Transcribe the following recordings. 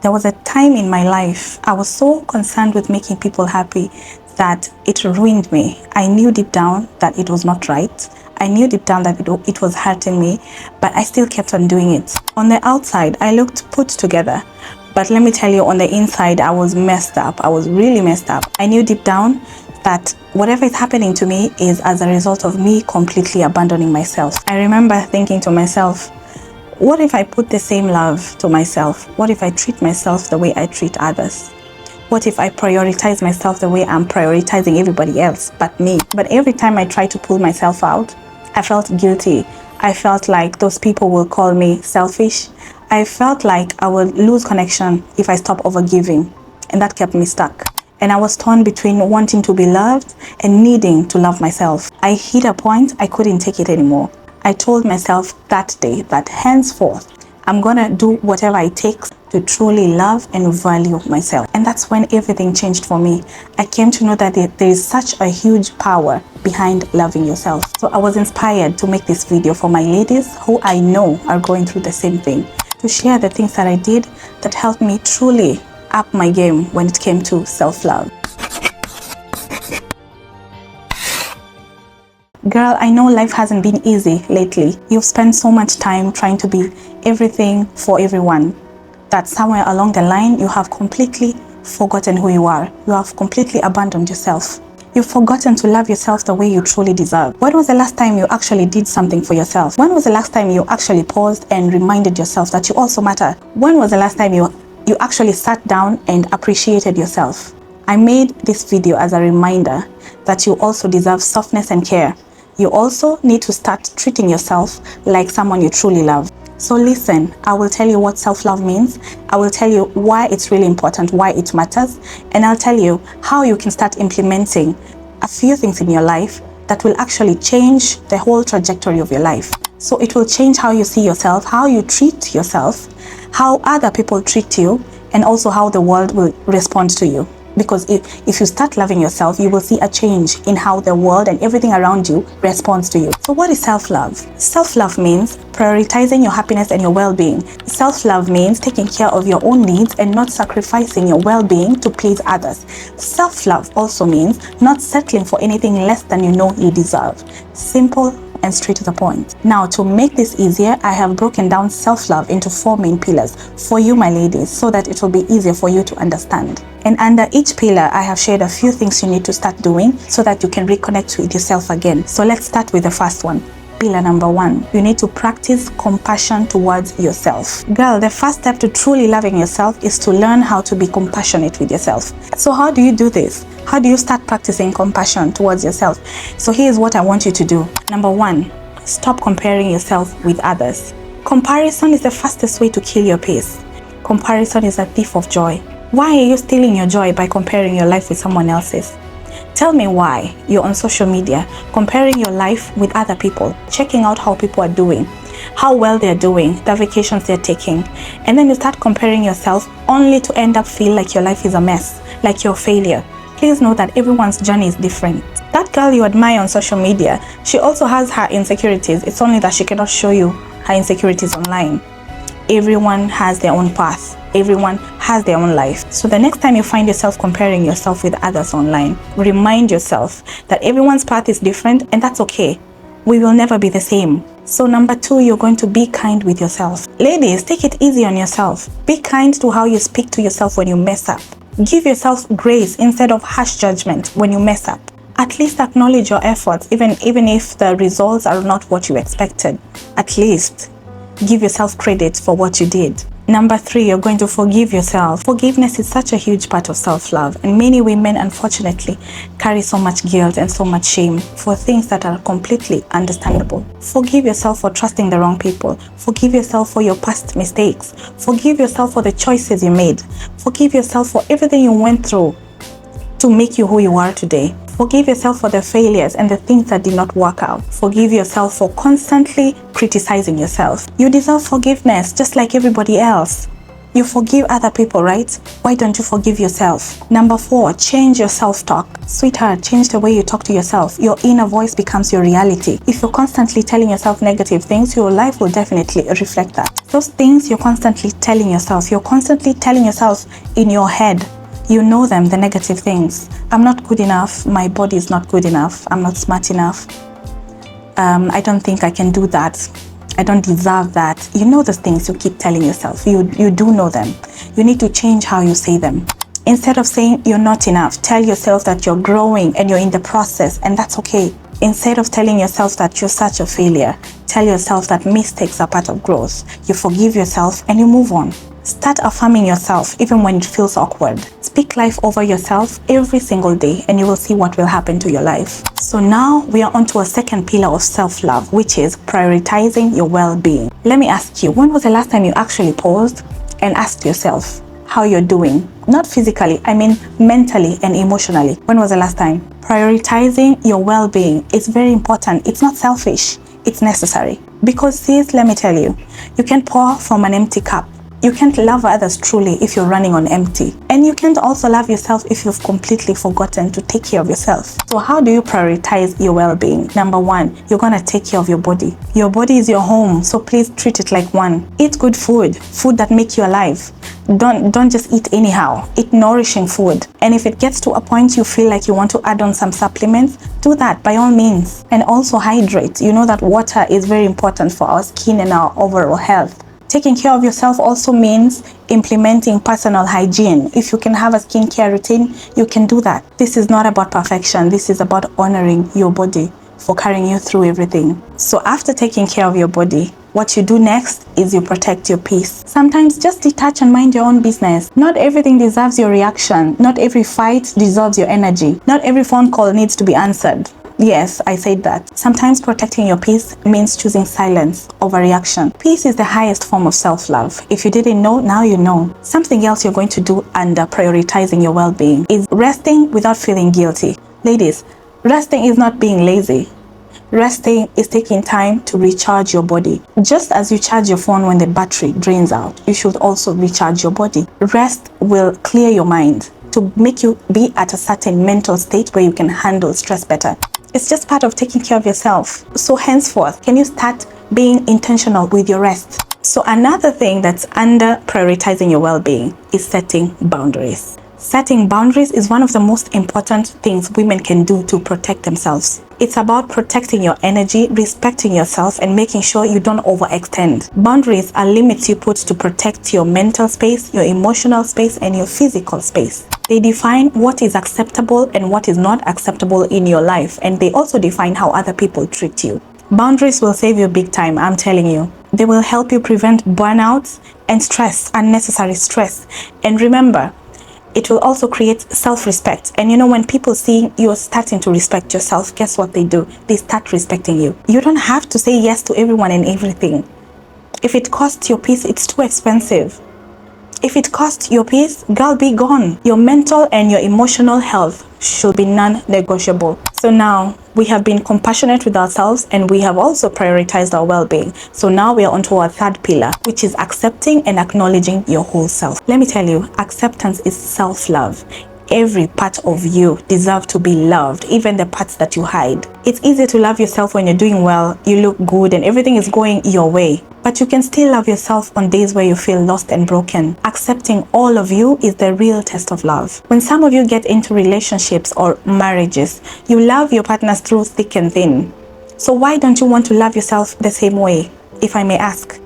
There was a time in my life I was so concerned with making people happy that it ruined me. I knew deep down that it was not right. I knew deep down that it was hurting me, but I still kept on doing it. On the outside, I looked put together. But let me tell you, on the inside, I was messed up. I was really messed up. I knew deep down that whatever is happening to me is as a result of me completely abandoning myself. I remember thinking to myself, what if I put the same love to myself? What if I treat myself the way I treat others? What if I prioritize myself the way I'm prioritizing everybody else but me? But every time I try to pull myself out, I felt guilty. I felt like those people will call me selfish. I felt like I would lose connection if I stop overgiving, and that kept me stuck. And I was torn between wanting to be loved and needing to love myself. I hit a point I couldn't take it anymore. I told myself that day that henceforth, I'm gonna do whatever it takes to truly love and value myself. And that's when everything changed for me. I came to know that there is such a huge power behind loving yourself. So I was inspired to make this video for my ladies who I know are going through the same thing, to share the things that I did that helped me truly up my game when it came to self-love. Girl, I know life hasn't been easy lately. You've spent so much time trying to be everything for everyone that somewhere along the line you have completely forgotten who you are. You have completely abandoned yourself. You've forgotten to love yourself the way you truly deserve. When was the last time you actually did something for yourself? When was the last time you actually paused and reminded yourself that you also matter? When was the last time you actually sat down and appreciated yourself? I made this video as a reminder that you also deserve softness and care. You also need to start treating yourself like someone you truly love. So listen, I will tell you what self-love means. I will tell you why it's really important, why it matters, and I'll tell you how you can start implementing a few things in your life that will actually change the whole trajectory of your life. So it will change how you see yourself, how you treat yourself, how other people treat you, and also how the world will respond to you. Because if you start loving yourself, you will see a change in how the world and everything around you responds to you. So what is self-love? Self-love means prioritizing your happiness and your well-being. Self-love means taking care of your own needs and not sacrificing your well-being to please others. Self-love also means not settling for anything less than you know you deserve. Simple and straight to the point. Now, to make this easier, I have broken down self-love into 4 main pillars for you, my ladies, so that it will be easier for you to understand. And under each pillar, I have shared a few things you need to start doing so that you can reconnect with yourself again. So let's start with the first one. Pillar number 1, you need to practice compassion towards yourself. Girl, the first step to truly loving yourself is to learn how to be compassionate with yourself. So how do you do this? How do you start practicing compassion towards yourself? So here's what I want you to do. Number 1, stop comparing yourself with others. Comparison is the fastest way to kill your peace. Comparison is a thief of joy. Why are you stealing your joy by comparing your life with someone else's? Tell me why you're on social media comparing your life with other people, checking out how people are doing, how well they're doing, the vacations they're taking, and then you start comparing yourself only to end up feel like your life is a mess, like you're a failure. Please know that everyone's journey is different. That girl you admire on social media, she also has her insecurities. It's only that she cannot show you her insecurities online. Everyone has their own path. Everyone has their own life. So the next time you find yourself comparing yourself with others online, remind yourself that everyone's path is different, and that's okay. We will never be the same. So number 2, you're going to be kind with yourself. Ladies, take it easy on yourself. Be kind to how you speak to yourself when you mess up. Give yourself grace instead of harsh judgment when you mess up. At least acknowledge your efforts, even if the results are not what you expected. At least give yourself credit for what you did. Number 3, you're going to forgive yourself. Forgiveness is such a huge part of self-love, and many women, unfortunately, carry so much guilt and so much shame for things that are completely understandable. Forgive yourself for trusting the wrong people. Forgive yourself for your past mistakes. Forgive yourself for the choices you made. Forgive yourself for everything you went through to make you who you are today. Forgive yourself for the failures and the things that did not work out. Forgive yourself for constantly criticizing yourself. You deserve forgiveness just like everybody else. You forgive other people, right? Why don't you forgive yourself? Number 4, change your self-talk. Sweetheart, change the way you talk to yourself. Your inner voice becomes your reality. If you're constantly telling yourself negative things, your life will definitely reflect that. Those things you're constantly telling yourself in your head. You know them, the negative things. I'm not good enough. My body is not good enough. I'm not smart enough. I don't think I can do that. I don't deserve that. You know the things you keep telling yourself. You do know them. You need to change how you say them. Instead of saying you're not enough, tell yourself that you're growing and you're in the process, and that's okay. Instead of telling yourself that you're such a failure, tell yourself that mistakes are part of growth. You forgive yourself and you move on. Start affirming yourself even when it feels awkward. Speak life over yourself every single day and you will see what will happen to your life. So now we are on to a second pillar of self-love, which is prioritizing your well-being. Let me ask you, when was the last time you actually paused and asked yourself how you're doing? Not physically, I mean mentally and emotionally. When was the last time? Prioritizing your well-being is very important. It's not selfish, it's necessary. Because sis, let me tell you, you can pour from an empty cup. You can't love others truly if you're running on empty. And you can't also love yourself if you've completely forgotten to take care of yourself. So how do you prioritize your well-being? Number 1, you're gonna take care of your body. Your body is your home, so please treat it like one. Eat good food that make you alive. Don't just eat anyhow. Eat nourishing food. And if it gets to a point you feel like you want to add on some supplements, do that by all means. And also hydrate. You know that water is very important for our skin and our overall health. Taking care of yourself also means implementing personal hygiene. If you can have a skincare routine, you can do that. This is not about perfection. This is about honoring your body for carrying you through everything. So after taking care of your body, what you do next is you protect your peace. Sometimes just detach and mind your own business. Not everything deserves your reaction. Not every fight deserves your energy. Not every phone call needs to be answered. Yes, I said that. Sometimes protecting your peace means choosing silence over reaction. Peace is the highest form of self-love. If you didn't know, now you know. Something else you're going to do under prioritizing your well-being is resting without feeling guilty. Ladies, resting is not being lazy. Resting is taking time to recharge your body. Just as you charge your phone when the battery drains out, you should also recharge your body. Rest will clear your mind to make you be at a certain mental state where you can handle stress better. It's just part of taking care of yourself. So henceforth, can you start being intentional with your rest? So another thing that's under prioritizing your well-being is setting boundaries. Setting boundaries is one of the most important things women can do to protect themselves. It's about protecting your energy, respecting yourself, and making sure you don't overextend. Boundaries are limits you put to protect your mental space, your emotional space, and your physical space. They define what is acceptable and what is not acceptable in your life, and they also define how other people treat you. Boundaries will save you big time, I'm telling you. They will help you prevent burnouts and stress, unnecessary stress. And remember, it will also create self-respect. And you know, when people see you're starting to respect yourself, guess what they do? They start respecting you. You don't have to say yes to everyone and everything. If it costs your peace, it's too expensive. If it costs your peace, girl, be gone. Your mental and your emotional health should be non-negotiable. So now we have been compassionate with ourselves and we have also prioritized our well-being. So now we are onto our third pillar, which is accepting and acknowledging your whole self. Let me tell you, acceptance is self-love. Every part of you deserves to be loved, even the parts that you hide. It's easy to love yourself when you're doing well, you look good and everything is going your way. But you can still love yourself on days where you feel lost and broken. Accepting all of you is the real test of love. When some of you get into relationships or marriages, you love your partners through thick and thin. So why don't you want to love yourself the same way, if I may ask?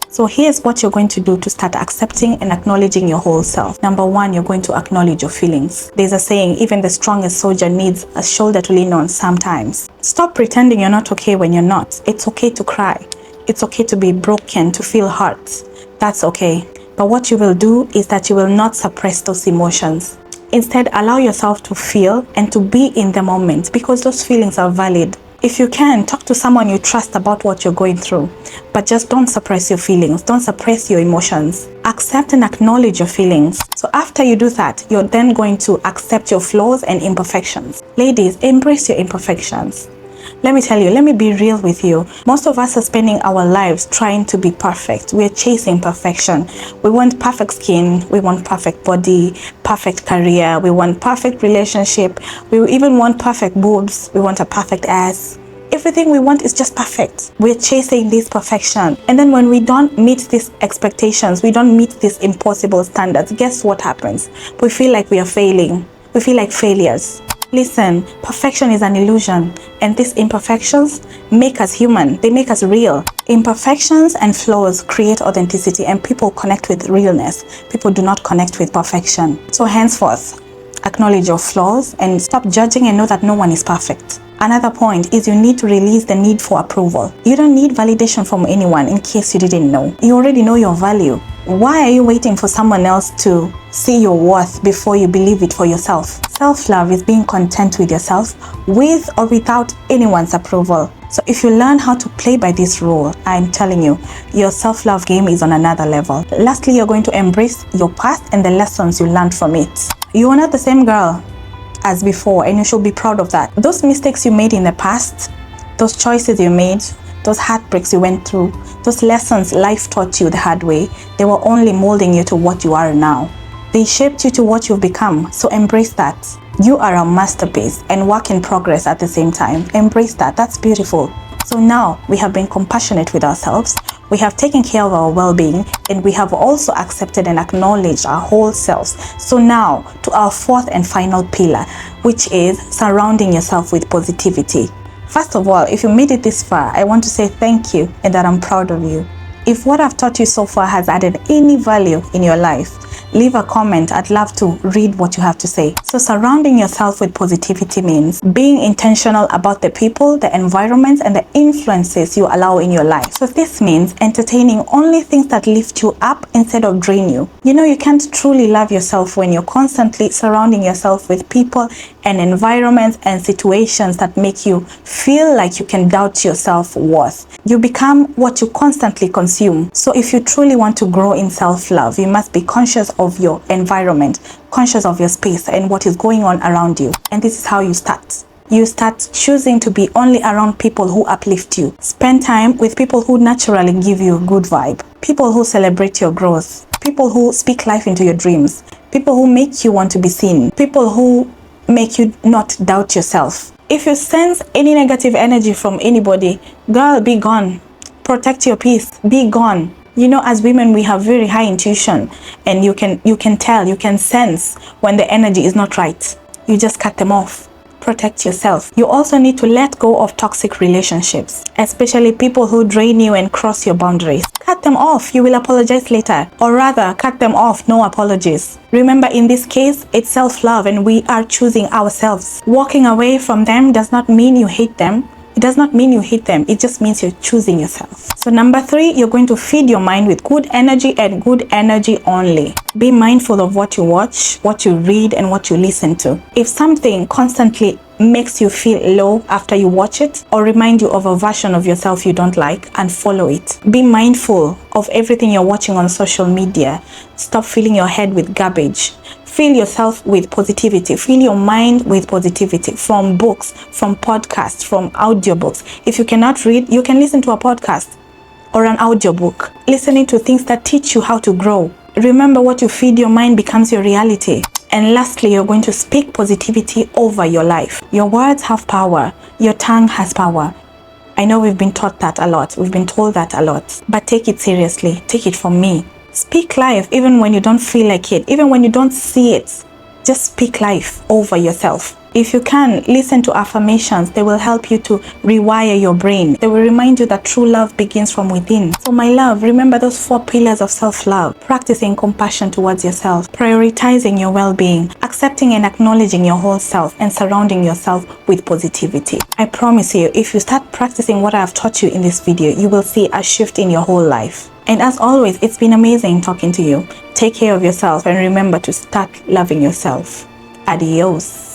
So here's what you're going to do to start accepting and acknowledging your whole self. Number 1, you're going to acknowledge your feelings. There's a saying, even the strongest soldier needs a shoulder to lean on sometimes. Stop pretending you're not okay when you're not. It's okay to cry. It's okay to be broken, to feel hurt. That's okay. But what you will do is that you will not suppress those emotions. Instead, allow yourself to feel and to be in the moment because those feelings are valid. If you can, talk to someone you trust about what you're going through, but just don't suppress your feelings. Don't suppress your emotions. Accept and acknowledge your feelings. So after you do that, you're then going to accept your flaws and imperfections. Ladies, embrace your imperfections. Let me tell you, let me be real with you. Most of us are spending our lives trying to be perfect. We're chasing perfection. We want perfect skin. We want perfect body, perfect career. We want perfect relationship. We even want perfect boobs. We want a perfect ass. Everything we want is just perfect. We're chasing this perfection. And then when we don't meet these expectations, we don't meet these impossible standards, guess what happens? We feel like we are failing. We feel like failures. Listen, perfection is an illusion, and these imperfections make us human. They make us real. Imperfections and flaws create authenticity, and people connect with realness. People do not connect with perfection. So henceforth, acknowledge your flaws and stop judging and know that no one is perfect. Another point is you need to release the need for approval. You don't need validation from anyone, in case you didn't know. You already know your value. Why are you waiting for someone else to see your worth before you believe it for yourself? Self-love is being content with yourself, with or without anyone's approval. So if you learn how to play by this rule, I'm telling you, your self-love game is on another level. Lastly, you're going to embrace your past and the lessons you learned from it. You are not the same girl as before, and you should be proud of that. Those mistakes you made in the past, those choices you made, those heartbreaks you went through, those lessons life taught you the hard way, they were only molding you to what you are now. They shaped you to what you've become, so embrace that. You are a masterpiece and work in progress at the same time. Embrace that. That's beautiful. So now we have been compassionate with ourselves, we have taken care of our well-being, and we have also accepted and acknowledged our whole selves. So now to our fourth and final pillar, which is surrounding yourself with positivity. First of all, if you made it this far, I want to say thank you and that I'm proud of you. If what I've taught you so far has added any value in your life, leave a comment. I'd love to read what you have to say. So surrounding yourself with positivity means being intentional about the people, the environments, and the influences you allow in your life. So this means entertaining only things that lift you up instead of drain you. You know, you can't truly love yourself when you're constantly surrounding yourself with people and environments and situations that make you feel like you can doubt your self-worth. You become what you constantly consume. So if you truly want to grow in self-love, you must be conscious of your environment, conscious of your space and what is going on around you. And this is how you start. You start choosing to be only around people who uplift you. Spend time with people who naturally give you a good vibe. People who celebrate your growth. People who speak life into your dreams. People who make you want to be seen. People who make you not doubt yourself. If you sense any negative energy from anybody, girl, be gone. Protect your peace. Be gone. You know, as women, we have very high intuition, and you can tell, you can sense when the energy is not right. You just cut them off. Protect yourself. You also need to let go of toxic relationships, especially people who drain you and cross your boundaries. Cut them off. You will apologize later, or rather cut them off. No apologies. Remember, in this case, it's self-love and we are choosing ourselves. Walking away from them does not mean you hate them. It does not mean you hate them. It just means you're choosing yourself. So number 3, you're going to feed your mind with good energy and good energy only. Be mindful of what you watch, what you read, and what you listen to. If something constantly makes you feel low after you watch it, or remind you of a version of yourself you don't like, unfollow it. Be mindful of everything you're watching on social media. Stop filling your head with garbage. Fill yourself with positivity. Fill your mind with positivity from books, from podcasts, from audiobooks. If you cannot read, you can listen to a podcast or an audiobook. Listening to things that teach you how to grow. Remember, what you feed your mind becomes your reality. And lastly, you're going to speak positivity over your life. Your words have power. Your tongue has power. I know we've been taught that a lot. We've been told that a lot. But take it seriously. Take it from me. Speak life even when you don't feel like it, even when you don't see it. Just speak life over yourself. If you can, listen to affirmations. They will help you to rewire your brain. They will remind you that true love begins from within. So my love, remember those 4 pillars of self-love. Practicing compassion towards yourself, prioritizing your well-being, accepting and acknowledging your whole self, and surrounding yourself with positivity. I promise you, if you start practicing what I have taught you in this video, you will see a shift in your whole life. And as always, it's been amazing talking to you. Take care of yourself and remember to start loving yourself. Adios.